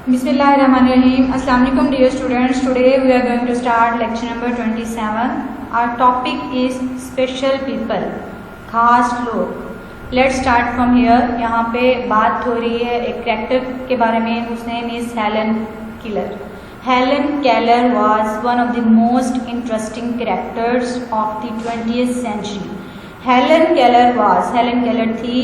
Bismillahirrahmanirrahim. Assalamu alaikum dear students. Today we are going to start lecture number 27. Our topic is special people, खास लोग. Let's start from here. यहाँ पे बात हो रही है एक कैरेक्टर के बारे में. Whose name is Helen Keller. Helen Keller was one of the most interesting characters of the 20th century. Helen Keller थी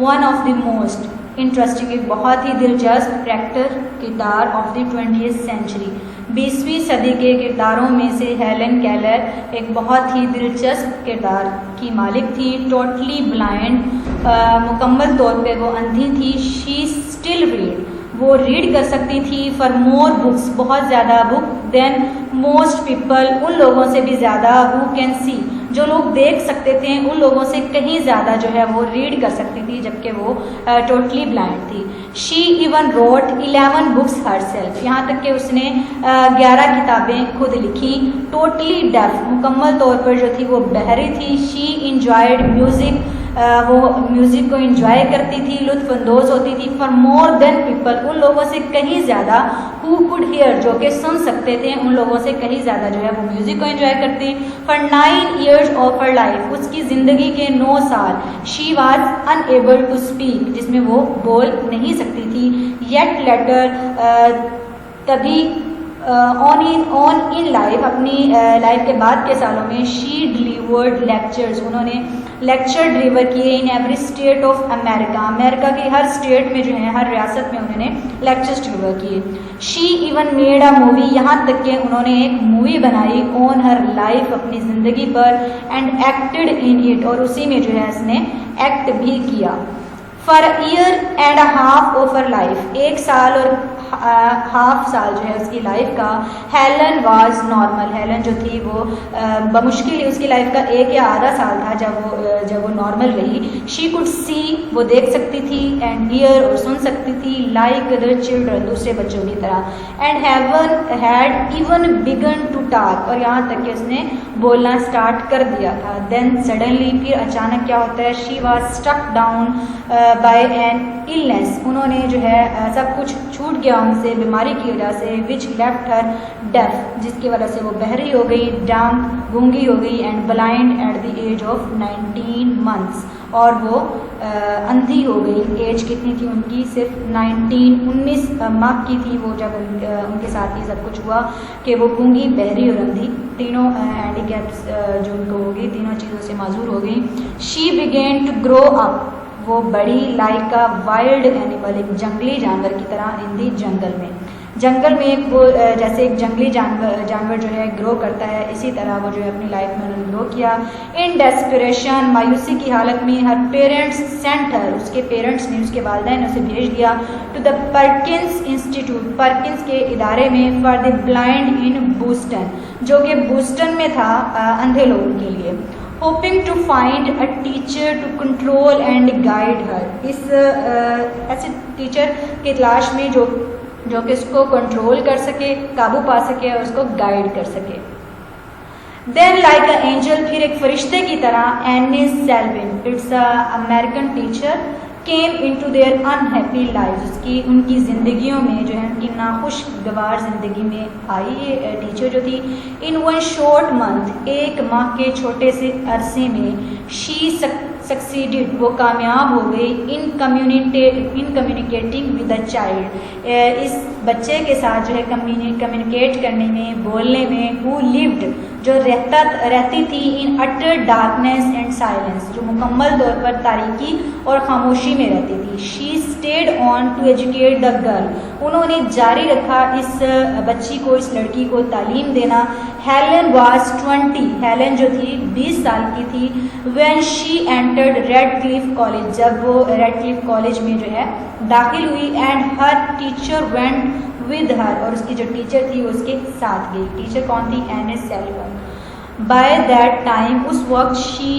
one of the most interesting, एक बहुत ही दिलचस्प कैरेक्टर किरदार ऑफ द 20th सेंचुरी. 20वीं सदी के किरदारों में से हेलन केलर एक बहुत ही दिलचस्प किरदार की मालिक थी. टोटली ब्लाइंड, मुकम्मल तौर पे वो अंधी थी. शी स्टिल रीड, वो रीड कर सकती थी. फॉर मोर बुक्स, बहुत ज़्यादा बुक. देन मोस्ट पीपल, उन लोगों से भी ज़्यादा. हु कैन सी, जो लोग देख सकते थे उन लोगों से कहीं ज़्यादा जो है वो रीड कर सकती थी, जबकि वो टोटली ब्लाइंड थी. She even wrote 11 books herself, यहाँ तक कि उसने 11 किताबें खुद लिखी. टोटली डेफ, मुकम्मल तौर पर जो थी वो बहरी थी. शी इंजॉयड म्यूज़िक, वो म्यूज़िक को इंजॉय करती थी, लुत्फ़ अंदोज़ होती थी. फॉर मोर देन पीपल, उन लोगों से कहीं ज़्यादा. हु कुड हियर, जो कि सुन सकते थे, उन लोगों से कहीं ज़्यादा जो है वो म्यूज़िक को इंजॉय करती. For 9 years of her life, उसकी ज़िंदगी के 9 साल. She was unable to speak, जिसमें वो बोल नहीं सकती थी. येट लेटर, तभी ऑन इन लाइफ, अपनी लाइफ के बाद के सालों में. शी डिलीवर्ड लेक्चर्स, उन्होंने लेक्चर डिलीवर किए in every state of America, America की हर स्टेट में जो है, हर रियासत में उन्होंने लेक्चर्स डिलीवर किए. She even made a movie, यहाँ तक कि उन्होंने एक मूवी बनाई ऑन हर लाइफ, अपनी ज़िंदगी पर. एंड एक्टेड इन इट, और उसी में जो है इसने एक्ट भी किया. For year and half of her life, 1 साल और हाफ साल जो है उसकी लाइफ का. हेलन वाज नॉर्मल, हेलन जो थी वो बमुश्किल उसकी लाइफ का 1 या आधा साल था जब वो नॉर्मल रही. शी कुड सी, वो देख सकती थी. एंड हियर, और सुन सकती थी. लाइक अदर चिल्ड्रन, दूसरे बच्चों की तरह. And haven't had even begun to talk, और यहाँ तक कि उसने बोलना स्टार्ट कर दिया था. देन सडनली, फिर अचानक क्या होता है. She was stuck down by an illness, उन्होंने जो है सब कुछ छूट गया उनसे बीमारी की वजह से. विच लेफ्ट हर डेफ, जिसकी वजह से वो बहरी हो गई. डम, गूंगी हो गई. And blind at the age of 19 months, और वो अंधी हो गई. एज कितनी थी उनकी? सिर्फ 19 माह की थी वो जब उनके साथ ही सब कुछ हुआ कि वो गूंगी, बहरी और अंधी, तीनों हैंडीकैप्स जो उनको हो गई, तीनों चीज़ों से माजूर हो गई. She began to grow up, वो बड़ी लाइक अ वाइल्ड एनिमल, एक जंगली जानवर की तरह. इन दी जंगल में, जंगल में वो जैसे एक जंगली जानवर जो है ग्रो करता है, इसी तरह वो जो है अपनी लाइफ में उन्होंने ग्रो किया. इन डेस्परेशन, मायूसी की हालत में. हर पेरेंट्स सेंट हर, उसके पेरेंट्स ने, उसके वालिदैन ने उसे भेज दिया. To the Perkins institute, Perkins के इदारे में. For the blind in Boston, जो कि बूस्टन में था अंधे लोगों के लिए. Hoping to find a teacher to control and guide her, इस ऐसे टीचर की तलाश में जो कि उसको कंट्रोल कर सके, काबू पा सके और उसको गाइड कर सके. देन लाइक अ एंजल, फिर एक फरिश्ते की तरह. Annie Sullivan, it's a American teacher, came into their unhappy lives, उसकी उनकी ज़िंदगियों में जो है, उनकी नाखुशगवार ज़िंदगी में आई ये टीचर जो थी. इन 1 short month, 1 माह के छोटे से अरसे में. शी सक्सीडेड, वो कामयाब हो गई. इन कम्युनिकेटिंग विद द चाइल्ड, इस बच्चे के साथ जो है कम्युनिकेट करने में, बोलने में. हु लिव्ड, जो रहती थी. इन अटर डार्कनेस एंड साइलेंस, जो मुकम्मल तौर पर तारीकी और खामोशी में रहती थी. She stayed on to educate the girl, उन्होंने जारी रखा इस बच्ची को, इस लड़की को तालीम देना. हेलन वाज 20, हेलन जो थी 20 साल की थी. When she entered Radcliffe College, जब वो रेडक्लिफ कॉलेज में जो है दाखिल हुई. And her teacher went with her, और उसकी जो टीचर थी वो उसके साथ गई. टीचर कौन थी? Annie Sullivan. By that time, उस वक्त she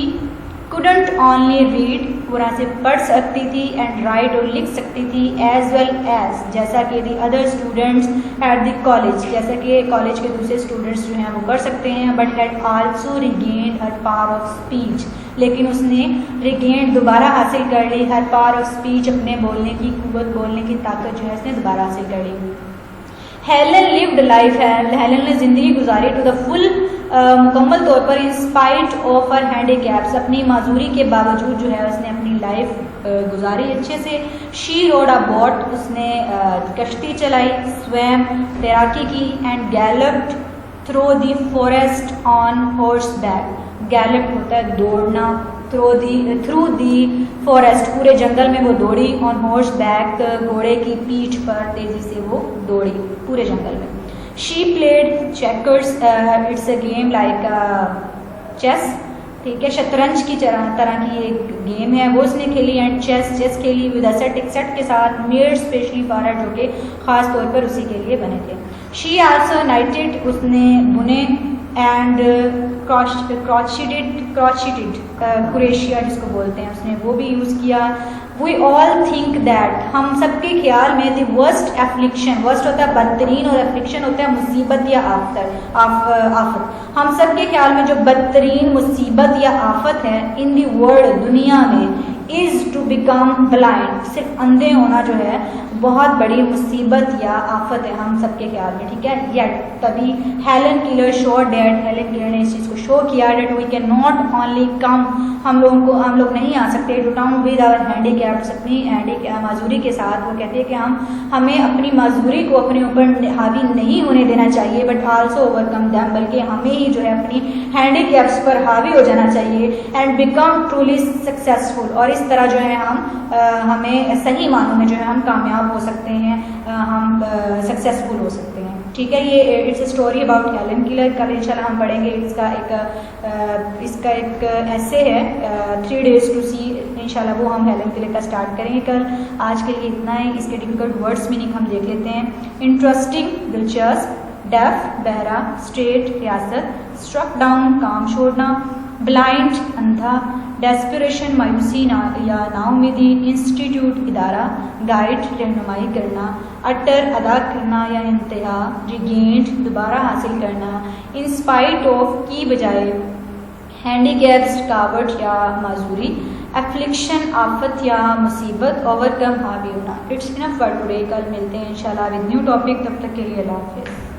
couldn't only read, Quran से पढ़ सकती थी. एंड राइट, और लिख सकती थी. एज वेल एज, जैसा कि the other students at the college, जैसा कि कॉलेज के दूसरे स्टूडेंट्स जो हैं वो कर सकते हैं. But had also regained her power of speech, लेकिन उसने रिगेन दोबारा हासिल कर ली हर पावर ऑफ स्पीच, अपने बोलने की कुव्वत, बोलने की ताकत जो है उसने दोबारा हासिल कर ली. ہیلن لیوڈ لائف ہے، ہیلن نے زندگی گزاری ٹو دا فل، مکمل طور پر، in spite of her handicaps, اپنی معذوری کے باوجود جو ہے اس نے اپنی لائف گزاری اچھے سے. شی روڈ اے بوٹ، اس نے کشتی چلائی. سویم، تیراکی کی. And galloped through the forest on horseback. Gallop ہوتا ہے دوڑنا. تھرو دی فارسٹ، پورے جنگل میں وہ دوڑی. آن ہارس بیک، گھوڑے کی پیٹھ پر تیزی سے وہ دوڑی پورے جنگل میں. She played checkers, it's a game like chess, ٹھیک ہے، شطرنج کی طرح کی ایک گیم ہے، وہ اس نے کھیلی. اینڈ چیس کھیلی ود اے سیٹ، ایک سیٹ کے ساتھ، میڈ اسپیشلی فار ہر، جو کہ خاص طور پر اسی کے لیے بنے تھے. شی آلسو نائٹڈ، اس نے بنے. اینڈ کروچیڈ، کریشیا جس کو بولتے ہیں، اس نے وہ بھی یوز کیا. وی آل تھنک دیٹ، ہم سب کے خیال میں، دی ورسٹ افلکشن، ورسٹ ہوتا ہے بدترین اور افلکشن ہوتا ہے مصیبت یا آفت. ہم سب کے خیال میں جو بدترین مصیبت یا آفت ہے ان دی ورلڈ، دنیا میں، از ٹو بیکم بلائنڈ، صرف اندھے ہونا جو ہے بہت بڑی مصیبت یا آفت ہے ہم سب کے خیال میں، ٹھیک ہے. یٹ تبھی Helen Keller show that, Helen Keller نے اس چیز کو شو کیا that we can not only come, ہم لوگ نہیں آ سکتے to town with our handicaps, اپنی معذوری کے ساتھ. وہ کہتے ہیں کہ ہمیں اپنی معذوری کو اپنے اوپر حاوی نہیں ہونے دینا چاہیے، but also over come them, بلکہ ہمیں ہی جو ہے اپنی ہینڈی کیپس پر حاوی ہو جانا چاہیے. اینڈ بیکم ٹرولی سکسیزفل، اور اس طرح جو ہے ہمیں صحیح معنوں میں جو ہے ہم کامیاب ہو سکتے ہیں، ہم سکسیزفل ہو سکتے ہیں، ٹھیک ہے. یہ it's a story about Helen Keller. کل انشاءاللہ ہم پڑھیں گے اس کا ایک ایسے ہے 3 days to see، انشاءاللہ وہ ہم ہیلن کیلر کا اسٹارٹ کریں گے کل. آج کے لیے اتنا ہی. اس کے ڈیفیکلٹ ورڈس میننگ ہم دیکھ لیتے ہیں. انٹرسٹنگ، دلچسپ. ڈیف، بہرا. اسٹیٹ، ریاست. اسٹرک ڈاؤن، کام چھوڑنا. بلائنڈ، اندھا. ڈیسپریشن، مایوسی یا نا امیدی. انسٹیٹیوٹ، ادارہ. گائیڈ، رہنمائی کرنا. اٹر، ادا کرنا یا انتہا. ریگینڈ، دوبارہ حاصل کرنا. انسپائٹ آف، کی بجائے. ہینڈی کیپس، رکاوٹ یا معذوری. افلکشن، آفت یا مصیبت. اوور کم، حاوی ہونا. It's enough for today. کل ملتے ہیں انشاءاللہ ود نیو ٹاپک. تب تک کے لیے اللہ حافظ.